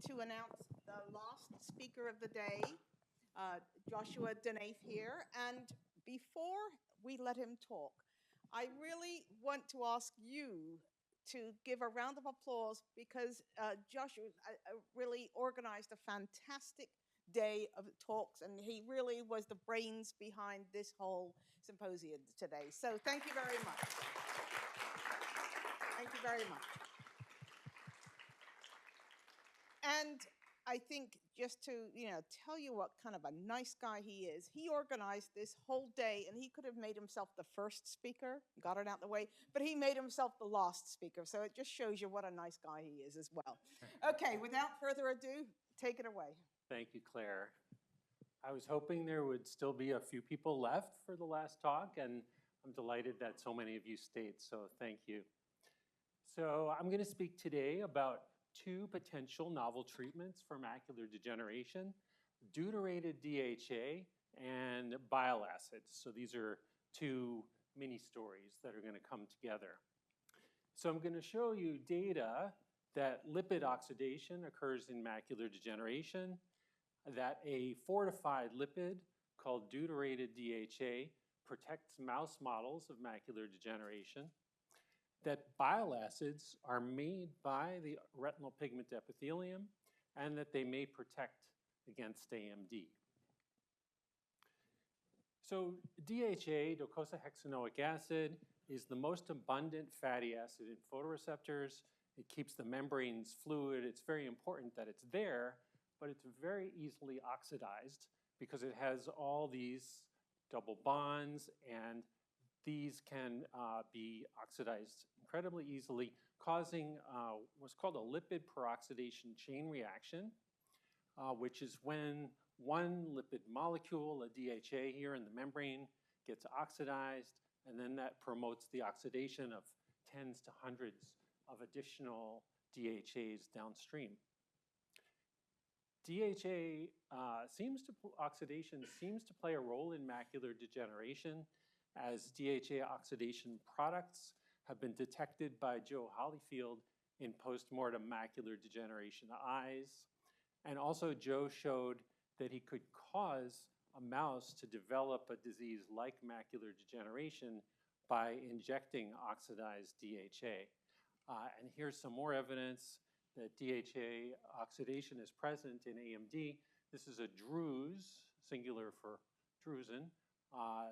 to announce the last speaker of the day, Joshua Dunaief here. And before we let him talk, I really want to ask you to give a round of applause because Joshua really organized a fantastic day of talks, and he really was the brains behind this whole symposium today. So thank you very much. Thank you very much. And I think just to, tell you what kind of a nice guy he is, he organized this whole day, and he could have made himself the first speaker, got it out the way, but he made himself the last speaker. So it just shows you what a nice guy he is as well. Okay, without further ado, take it away. Thank you, Claire. I was hoping there would still be a few people left for the last talk, and I'm delighted that so many of you stayed, so thank you. So I'm going to speak today about two potential novel treatments for macular degeneration, deuterated DHA and bile acids. So these are two mini stories that are going to come together. So I'm going to show you data that lipid oxidation occurs in macular degeneration, that a fortified lipid called deuterated DHA protects mouse models of macular degeneration, that bile acids are made by the retinal pigment epithelium, and that they may protect against AMD. So DHA, docosahexaenoic acid, is the most abundant fatty acid in photoreceptors. It keeps the membranes fluid. It's very important that it's there, but it's very easily oxidized because it has all these double bonds, and these can be oxidized incredibly easily, causing what's called a lipid peroxidation chain reaction, which is when one lipid molecule, a DHA here in the membrane, gets oxidized, and then that promotes the oxidation of tens to hundreds of additional DHAs downstream. DHA oxidation seems to play a role in macular degeneration, as DHA oxidation products have been detected by Joe Hollyfield in postmortem macular degeneration eyes. And also Joe showed that he could cause a mouse to develop a disease like macular degeneration by injecting oxidized DHA. And here's some more evidence that DHA oxidation is present in AMD. This is a drusen, singular for drusen,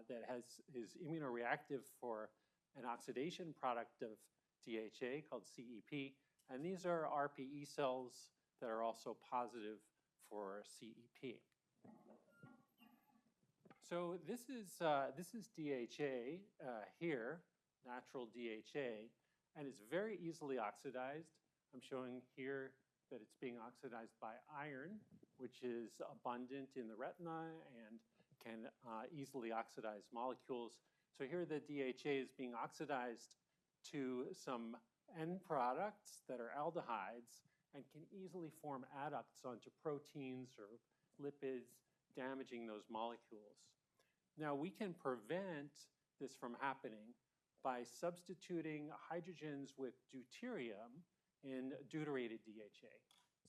that is immunoreactive for an oxidation product of DHA called CEP. And these are RPE cells that are also positive for CEP. So this is DHA here, natural DHA, and it's very easily oxidized. I'm showing here that it's being oxidized by iron, which is abundant in the retina and can easily oxidize molecules. So here the DHA is being oxidized to some end products that are aldehydes and can easily form adducts onto proteins or lipids, damaging those molecules. Now we can prevent this from happening by substituting hydrogens with deuterium in deuterated DHA.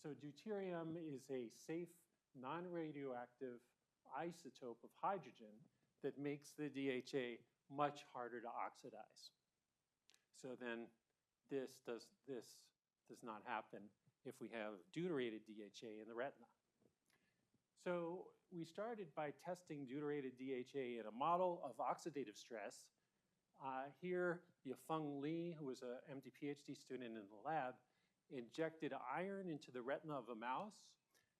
So deuterium is a safe, non-radioactive isotope of hydrogen that makes the DHA much harder to oxidize. So then this does not happen if we have deuterated DHA in the retina. So we started by testing deuterated DHA in a model of oxidative stress. Here, Yafeng Li, who was an MD PhD student in the lab, injected iron into the retina of a mouse,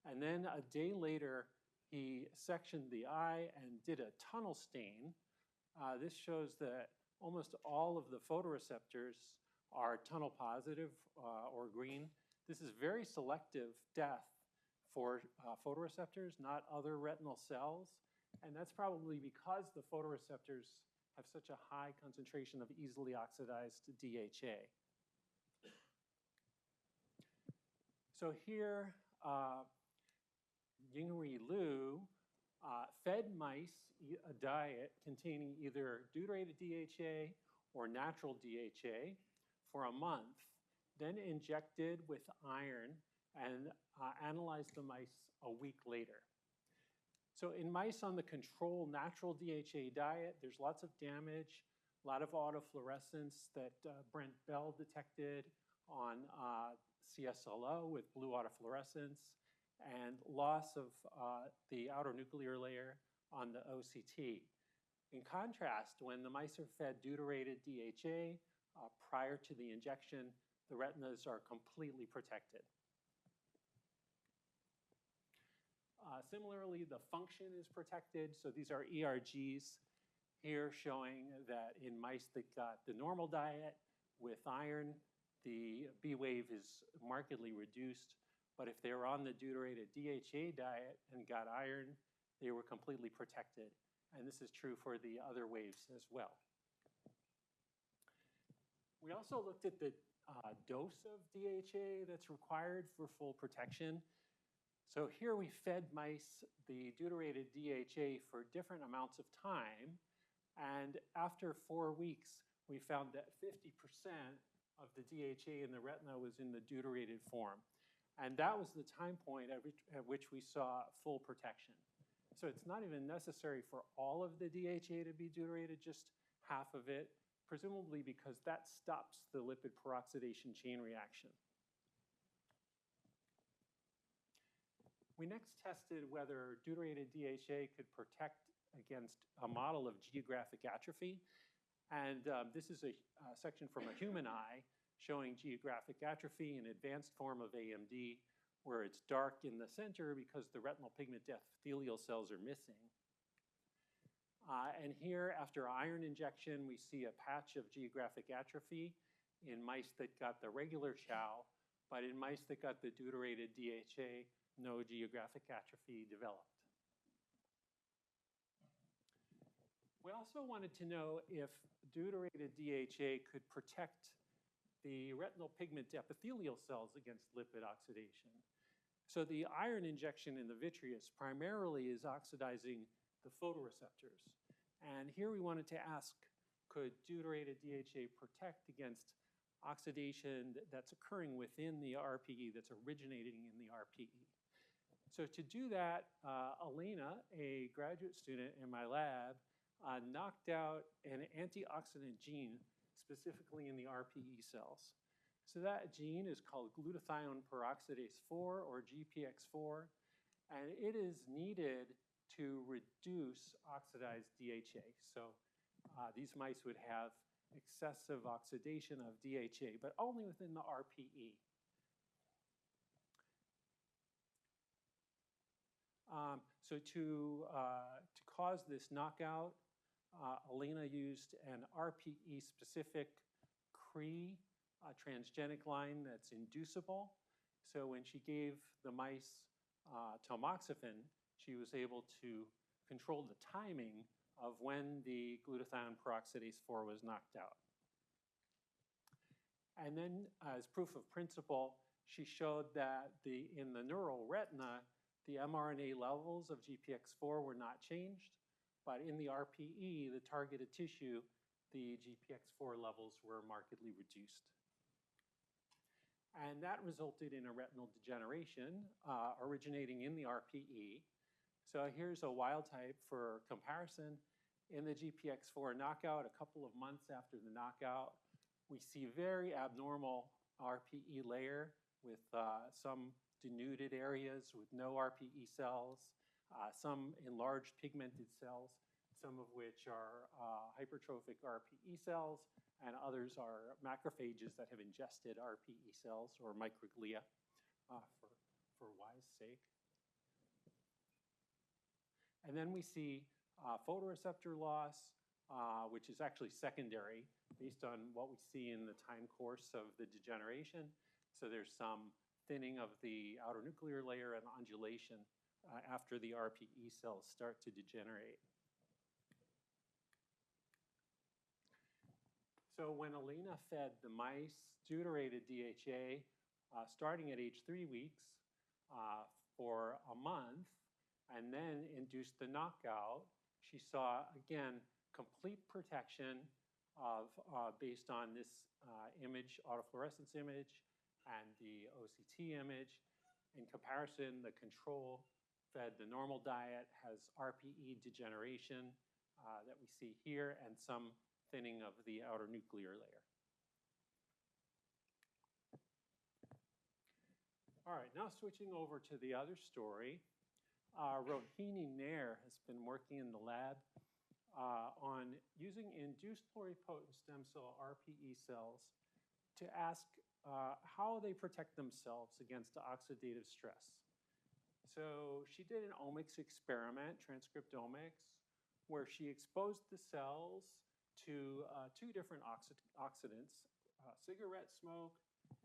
and then a day later, he sectioned the eye and did a tunnel stain. This shows that almost all of the photoreceptors are tunnel positive or green. This is very selective death for photoreceptors, not other retinal cells. And that's probably because the photoreceptors have such a high concentration of easily oxidized DHA. So here, Yinghui Liu fed mice a diet containing either deuterated DHA or natural DHA for a month, then injected with iron and analyzed the mice a week later. So in mice on the control natural DHA diet, there's lots of damage, a lot of autofluorescence that Brent Bell detected on CSLO with blue autofluorescence, and loss of the outer nuclear layer on the OCT. In contrast, when the mice are fed deuterated DHA prior to the injection, the retinas are completely protected. Similarly, the function is protected. So these are ERGs here showing that in mice that got the normal diet with iron, the B wave is markedly reduced. But if they were on the deuterated DHA diet and got iron, they were completely protected. And this is true for the other waves as well. We also looked at the dose of DHA that's required for full protection. So here we fed mice the deuterated DHA for different amounts of time. And after 4 weeks, we found that 50% of the DHA in the retina was in the deuterated form. And that was the time point at which we saw full protection. So it's not even necessary for all of the DHA to be deuterated, just half of it, presumably because that stops the lipid peroxidation chain reaction. We next tested whether deuterated DHA could protect against a model of geographic atrophy. And this is a section from a human eye showing geographic atrophy, an advanced form of AMD, where it's dark in the center because the retinal pigment epithelial cells are missing. And here, after iron injection, we see a patch of geographic atrophy in mice that got the regular chow, but in mice that got the deuterated DHA, no geographic atrophy developed. We also wanted to know if deuterated DHA could protect the retinal pigment epithelial cells against lipid oxidation. So the iron injection in the vitreous primarily is oxidizing the photoreceptors. And here we wanted to ask, could deuterated DHA protect against oxidation that's occurring within the RPE, that's originating in the RPE? So to do that, Elena, a graduate student in my lab, knocked out an antioxidant gene specifically in the RPE cells. So that gene is called glutathione peroxidase 4, or GPX4, and it is needed to reduce oxidized DHA. So these mice would have excessive oxidation of DHA, but only within the RPE. So to cause this knockout, Elena used an RPE-specific Cree transgenic line that's inducible. So when she gave the mice tamoxifen, she was able to control the timing of when the glutathione peroxidase 4 was knocked out. And then as proof of principle, she showed that in the neural retina, the mRNA levels of GPX4 were not changed, but in the RPE, the targeted tissue, the GPX4 levels were markedly reduced. And that resulted in a retinal degeneration originating in the RPE. So here's a wild type for comparison. In the GPX4 knockout, a couple of months after the knockout, we see very abnormal RPE layer with some denuded areas with no RPE cells, some enlarged pigmented cells, some of which are hypertrophic RPE cells, and others are macrophages that have ingested RPE cells or microglia for Y's sake. And then we see photoreceptor loss, which is actually secondary based on what we see in the time course of the degeneration. So there's some thinning of the outer nuclear layer and undulation after the RPE cells start to degenerate. So when Elena fed the mice deuterated DHA starting at age 3 weeks for a month, and then induced the knockout, she saw, again, complete protection of, based on this image, autofluorescence image, and the OCT image. In comparison, the control fed the normal diet has RPE degeneration that we see here and some thinning of the outer nuclear layer. All right, now switching over to the other story. Rohini Nair has been working in the lab on using induced pluripotent stem cell RPE cells to ask how they protect themselves against oxidative stress. So she did an omics experiment, transcriptomics, where she exposed the cells to two different oxidants, cigarette smoke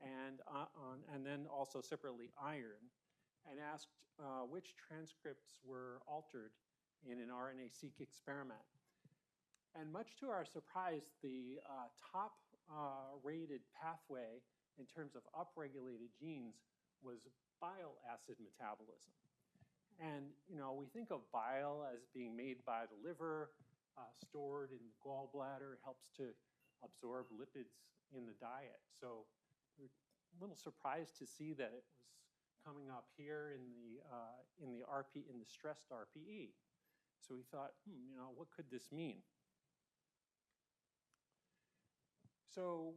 and then also separately iron, and asked which transcripts were altered in an RNA-seq experiment. And much to our surprise, the top rated pathway in terms of upregulated genes was bile acid metabolism. And we think of bile as being made by the liver, stored in the gallbladder, helps to absorb lipids in the diet. So we're a little surprised to see that it was coming up here in the stressed RPE. So we thought, what could this mean? So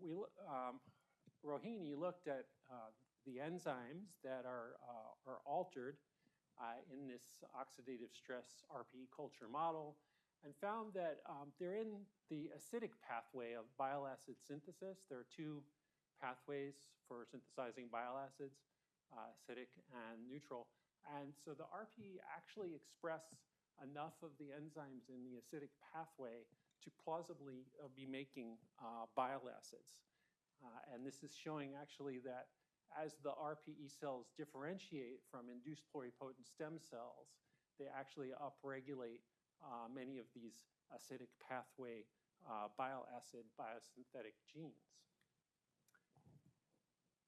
Rohini looked at the enzymes that are altered in this oxidative stress RPE culture model, and found that they're in the acidic pathway of bile acid synthesis. There are two pathways for synthesizing bile acids, acidic and neutral. And so the RPE actually express enough of the enzymes in the acidic pathway to plausibly be making bile acids. And this is showing actually that as the RPE cells differentiate from induced pluripotent stem cells, they actually upregulate many of these acidic pathway bile acid biosynthetic genes.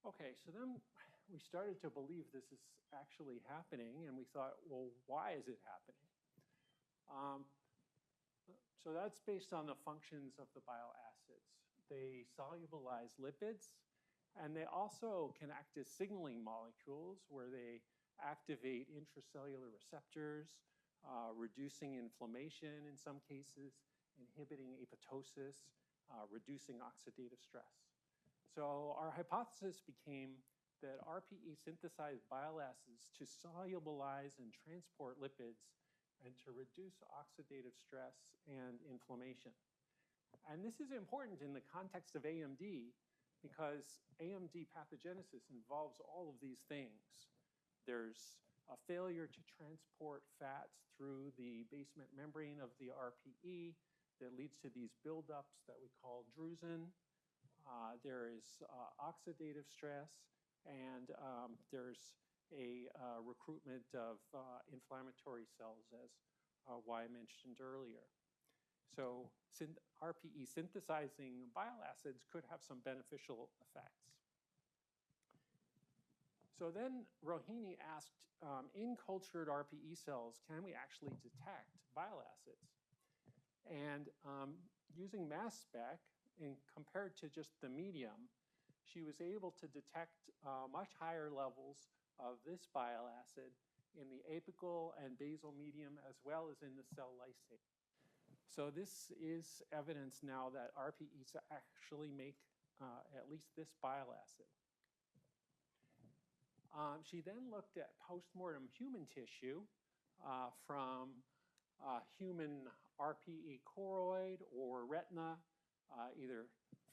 Okay, so then we started to believe this is actually happening, and we thought, well, why is it happening? So that's based on the functions of the bile acids. They solubilize lipids, and they also can act as signaling molecules where they activate intracellular receptors, reducing inflammation in some cases, inhibiting apoptosis, reducing oxidative stress. So our hypothesis became that RPE synthesized bile acids to solubilize and transport lipids and to reduce oxidative stress and inflammation. And this is important in the context of AMD because AMD pathogenesis involves all of these things. There's a failure to transport fats through the basement membrane of the RPE that leads to these buildups that we call drusen. There is oxidative stress, and there's a recruitment of inflammatory cells, as Y mentioned earlier. So RPE synthesizing bile acids could have some beneficial effects. So then Rohini asked, in cultured RPE cells, can we actually detect bile acids? And using mass spec, and compared to just the medium, she was able to detect much higher levels of this bile acid in the apical and basal medium, as well as in the cell lysate. So this is evidence now that RPEs actually make at least this bile acid. She then looked at postmortem human tissue from human RPE choroid or retina, either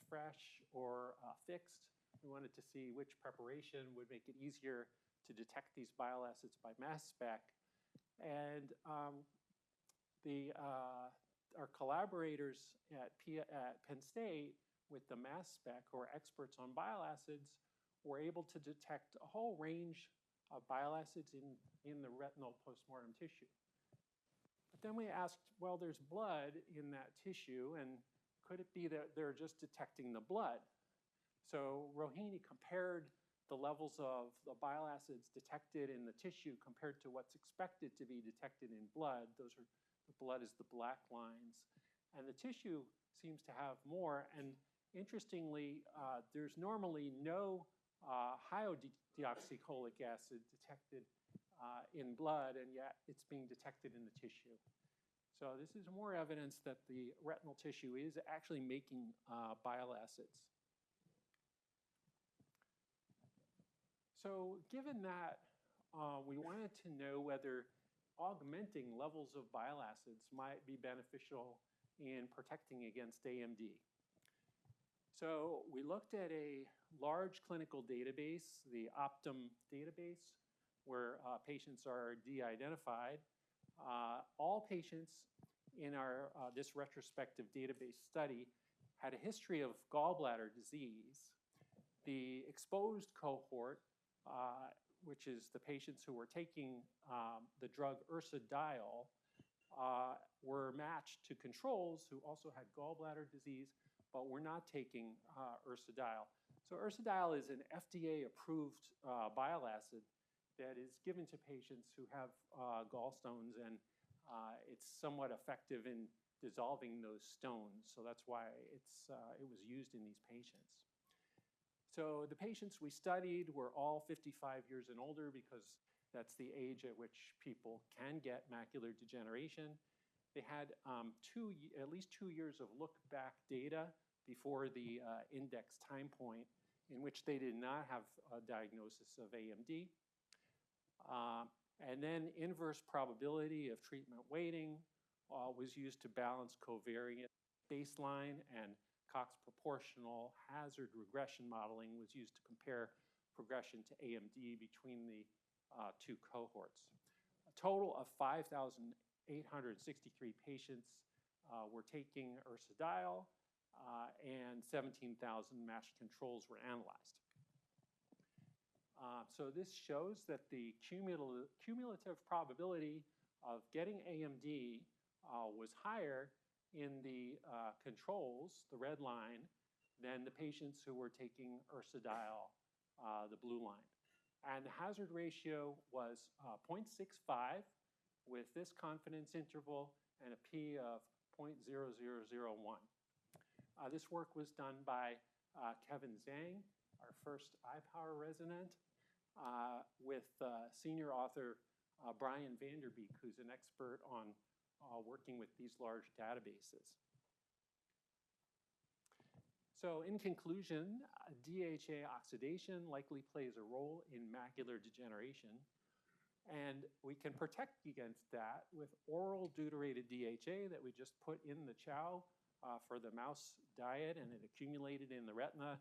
fresh or fixed. We wanted to see which preparation would make it easier to detect these bile acids by mass spec. And our collaborators at Penn State with the mass spec, who are experts on bile acids, were able to detect a whole range of bile acids in the retinal postmortem tissue. But then we asked, well, there's blood in that tissue, and could it be that they're just detecting the blood? So Rohini compared the levels of the bile acids detected in the tissue compared to what's expected to be detected in blood. The blood is the black lines. And the tissue seems to have more. And interestingly, there's normally no high deoxycholic acid detected in blood, and yet it's being detected in the tissue. So this is more evidence that the retinal tissue is actually making bile acids. So given that, we wanted to know whether augmenting levels of bile acids might be beneficial in protecting against AMD. So we looked at a large clinical database, the Optum database, where patients are de-identified. All patients in our this retrospective database study had a history of gallbladder disease. The exposed cohort, which is the patients who were taking the drug ursodiol, were matched to controls who also had gallbladder disease, but were not taking ursodiol. So ursodiol is an FDA-approved bile acid that is given to patients who have gallstones, and it's somewhat effective in dissolving those stones. So that's why it was used in these patients. So the patients we studied were all 55 years and older because that's the age at which people can get macular degeneration. They had at least 2 years of look-back data before the index time point in which they did not have a diagnosis of AMD. And then inverse probability of treatment weighting was used to balance covariate baseline, and Cox proportional hazard regression modeling was used to compare progression to AMD between the two cohorts. A total of 5,863 patients were taking ursodiol, and 17,000 matched controls were analyzed. So this shows that the cumulative probability of getting AMD was higher in the controls, the red line, than the patients who were taking ursodiol, the blue line. And the hazard ratio was 0.65 with this confidence interval and a P of 0.0001. This work was done by Kevin Zhang, our first iPower resident, with senior author Brian Vanderbeek, who's an expert on working with these large databases. So in conclusion, DHA oxidation likely plays a role in macular degeneration, and we can protect against that with oral deuterated DHA that we just put in the chow for the mouse diet, and it accumulated in the retina,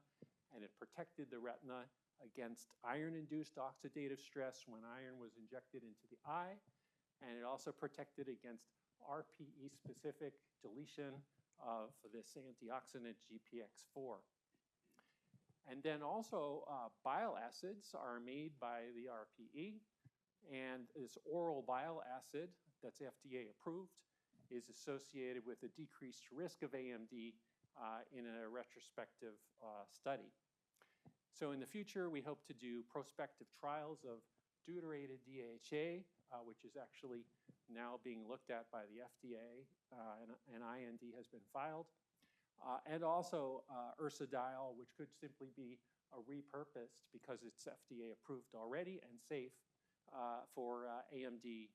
and it protected the retina against iron-induced oxidative stress when iron was injected into the eye, and it also protected against RPE-specific deletion of this antioxidant GPX4. And then also bile acids are made by the RPE, and this oral bile acid that's FDA approved is associated with a decreased risk of AMD in a retrospective study. So in the future, we hope to do prospective trials of deuterated DHA, which is actually now being looked at by the FDA, and an IND has been filed, and also ursodiol, which could simply be repurposed because it's FDA approved already and safe for AMD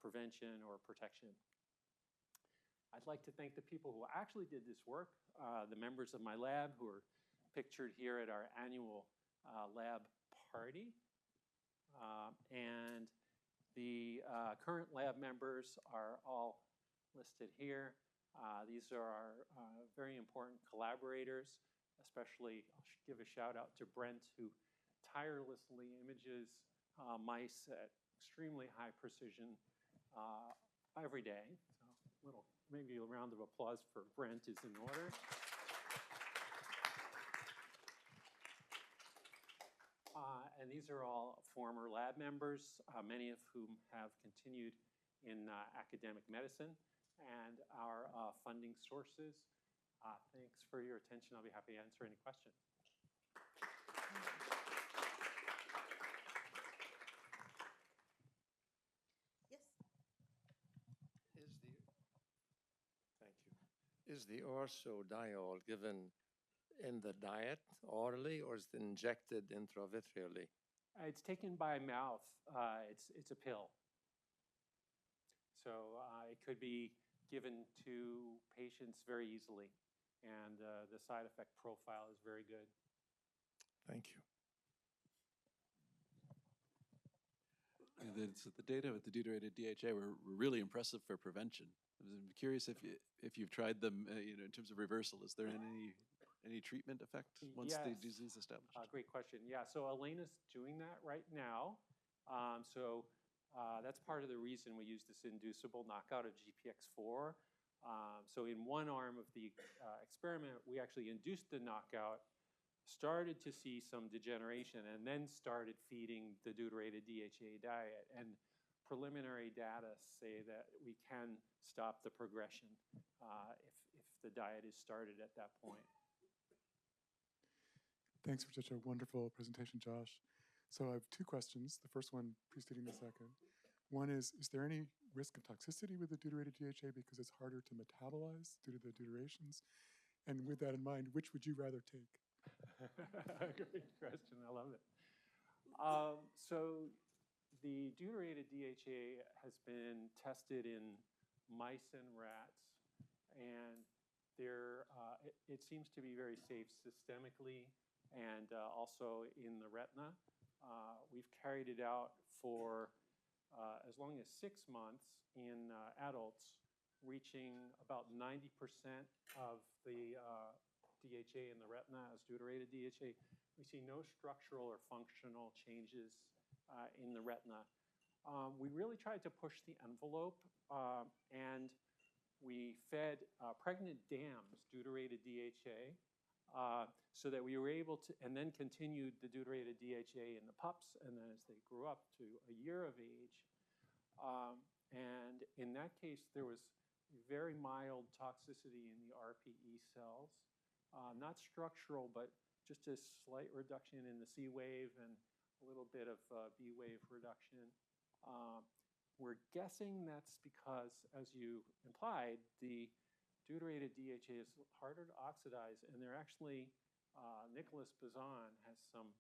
prevention or protection. I'd like to thank the people who actually did this work, the members of my lab who are pictured here at our annual lab party. And the current lab members are all listed here. These are our very important collaborators, especially I'll give a shout out to Brent, who tirelessly images mice at extremely high precision every day. So maybe a round of applause for Brent is in order. And these are all former lab members, many of whom have continued in academic medicine, and our funding sources. Thanks for your attention. I'll be happy to answer any questions. Yes. Is the ursodiol given in the diet orally or is it injected intravitreally? It's taken by mouth. It's a pill. So it could be given to patients very easily, and the side effect profile is very good. Thank you. The data with the deuterated DHA were really impressive for prevention. I'm curious if you've tried them, in terms of reversal. Is there any treatment effect once the Yes. disease is established? Great question. Yeah, so Elena's doing that right now. That's part of the reason we use this inducible knockout of GPX4. So in one arm of the experiment, we actually induced the knockout, started to see some degeneration, and then started feeding the deuterated DHA diet. And preliminary data say that we can stop the progression if the diet is started at that point. Thanks for such a wonderful presentation, Josh. So I have two questions, the first one preceding the second. One is there any risk of toxicity with the deuterated DHA because it's harder to metabolize due to the deuterations? And with that in mind, which would you rather take? Great question, I love it. So the deuterated DHA has been tested in mice and rats, and it seems to be very safe systemically and also in the retina. We've carried it out for as long as 6 months in adults, reaching about 90% of the DHA in the retina as deuterated DHA. We see no structural or functional changes in the retina. We really tried to push the envelope, and we fed pregnant dams deuterated DHA so that we were able to, and then continued the deuterated DHA in the pups, and then as they grew up to a year of age. And in that case, there was very mild toxicity in the RPE cells, not structural, but just a slight reduction in the C wave and a little bit of B wave reduction. We're guessing that's because, as you implied, the deuterated DHA is harder to oxidize, and they're actually, Nicholas Bazan has some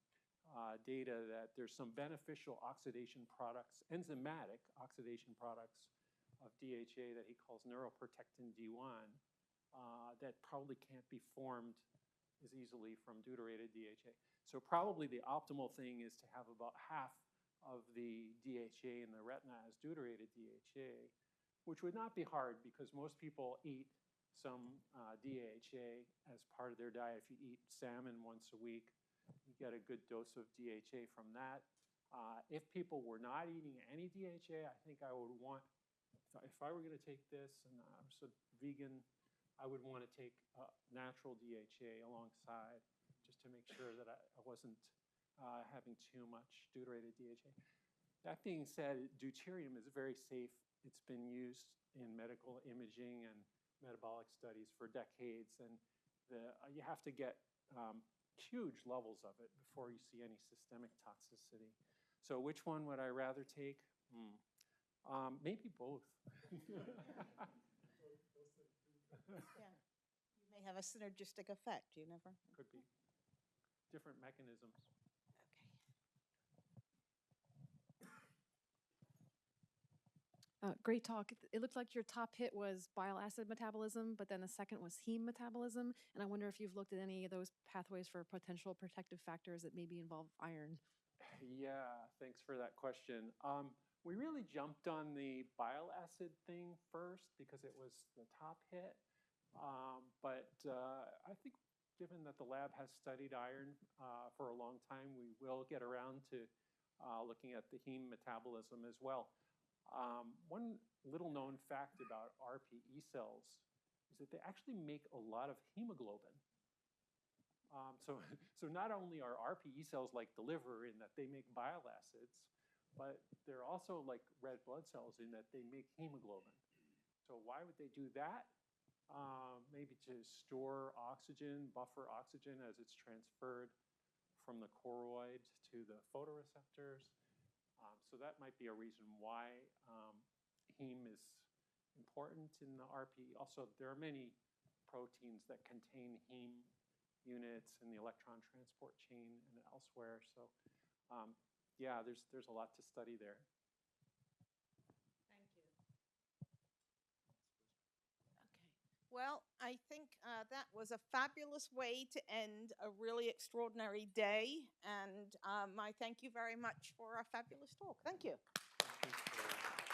data that there's some beneficial oxidation products, enzymatic oxidation products of DHA that he calls neuroprotectin D1 that probably can't be formed as easily from deuterated DHA. So probably the optimal thing is to have about half of the DHA in the retina as deuterated DHA, which would not be hard because most people eat some DHA as part of their diet. If you eat salmon once a week, you get a good dose of DHA from that. If people were not eating any DHA, I think I would want, if I were going to take this and I'm so vegan, I would want to take natural DHA alongside just to make sure that I wasn't having too much deuterated DHA. That being said, deuterium is very safe. It's been used in medical imaging and metabolic studies for decades, and you have to get huge levels of it before you see any systemic toxicity. So which one would I rather take? Maybe both. Yeah. You may have a synergistic effect, you never? Could be. Different mechanisms. Okay. Great talk. It looked like your top hit was bile acid metabolism, but then the second was heme metabolism. And I wonder if you've looked at any of those pathways for potential protective factors that maybe involve iron. Yeah, thanks for that question. We really jumped on the bile acid thing first because it was the top hit. But I think given that the lab has studied iron for a long time, we will get around to looking at the heme metabolism as well. One little known fact about RPE cells is that they actually make a lot of hemoglobin. So not only are RPE cells like the liver in that they make bile acids, but they're also like red blood cells in that they make hemoglobin. So why would they do that? Maybe to store oxygen, buffer oxygen as it's transferred from the choroid to the photoreceptors. So that might be a reason why heme is important in the RPE. Also, there are many proteins that contain heme units in the electron transport chain and elsewhere. So yeah, there's a lot to study there. Thank you. Okay. Well, I think that was a fabulous way to end a really extraordinary day. And I thank you very much for a fabulous talk. Thank you. Thanks for